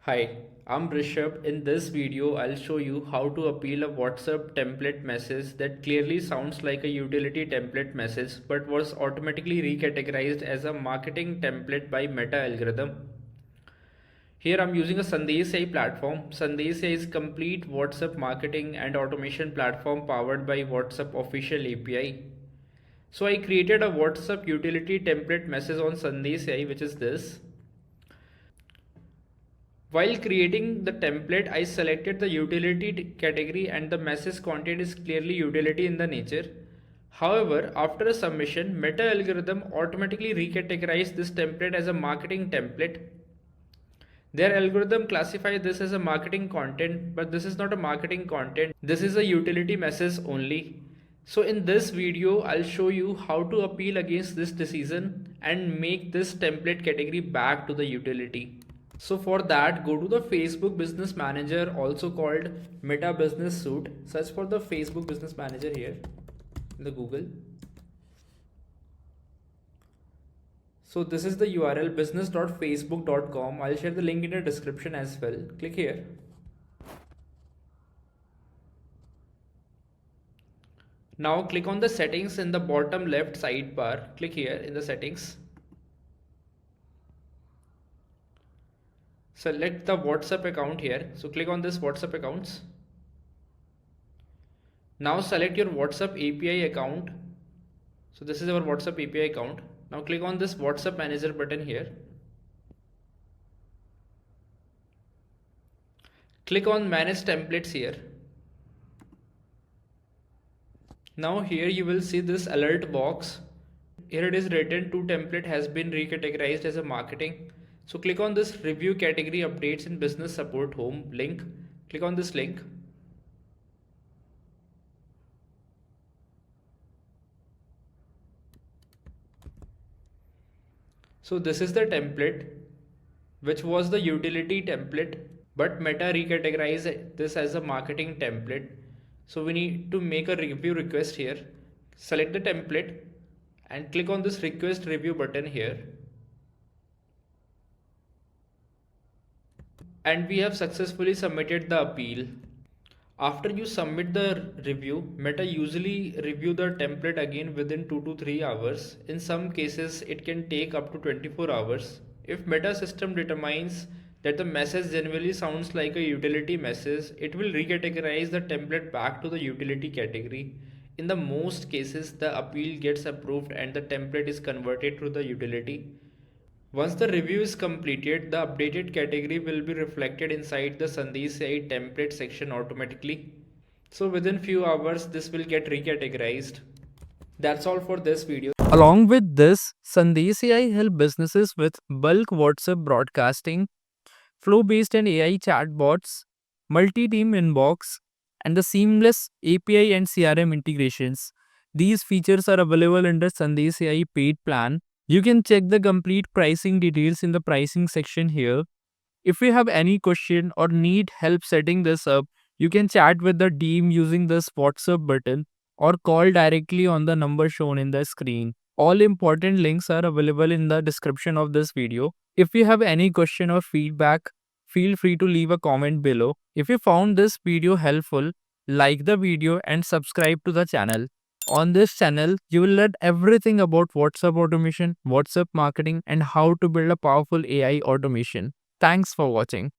Hi, I'm Rishabh. In this video, I'll show you how to appeal a WhatsApp template message that clearly sounds like a utility template message but was automatically recategorized as a marketing template by Meta algorithm. Here I'm using a Sandesh platform. Sandesh is complete WhatsApp marketing and automation platform powered by WhatsApp official API. So I created a WhatsApp utility template message on Sandesh, which is this. While creating the template, I selected the utility category and the message content is clearly utility in the nature. However, after a submission, Meta algorithm automatically recategorized this template as a marketing template. Their algorithm classifies this as a marketing content, but this is not a marketing content. This is a utility message only. So in this video, I'll show you how to appeal against this decision and make this template category back to the utility. So for that, go to the Facebook Business Manager, also called Meta Business Suite. Search for the Facebook Business Manager here in the Google. So this is the URL business.facebook.com. I'll share the link in the description as well. Click here. Now click on the settings in the bottom left sidebar. Click here in the settings. Select the WhatsApp account here. So click on this WhatsApp accounts. Now select your WhatsApp API account. So this is our WhatsApp API account. Now click on this WhatsApp Manager button here. Click on Manage Templates here. Now here you will see this alert box. Here it is written to template has been recategorized as a marketing. So click on this review category updates in business support home link. Click on this link. So this is the template which was the utility template, but Meta recategorized this as a marketing template. So we need to make a review request here. Select the template and click on this request review button here. And we have successfully submitted the appeal. After you submit the review, Meta usually review the template again within 2 to 3 hours. In some cases, it can take up to 24 hours. If Meta system determines that the message genuinely sounds like a utility message, it will recategorize the template back to the utility category. In the most cases, the appeal gets approved and the template is converted to the utility. Once the review is completed, the updated category will be reflected inside the Sandesh template section automatically. So within few hours, this will get recategorized. That's all for this video. Along with this, Sandesh AI help businesses with bulk WhatsApp broadcasting, flow-based and AI chatbots, multi-team inbox, and the seamless API and CRM integrations. These features are available under Sandesh AI paid plan. You can check the complete pricing details in the pricing section here. If you have any question or need help setting this up, you can chat with the team using this WhatsApp button or call directly on the number shown in the screen. All important links are available in the description of this video. If you have any question or feedback, feel free to leave a comment below. If you found this video helpful, like the video and subscribe to the channel. On this channel, you will learn everything about WhatsApp automation, WhatsApp marketing, and how to build a powerful AI automation. Thanks for watching.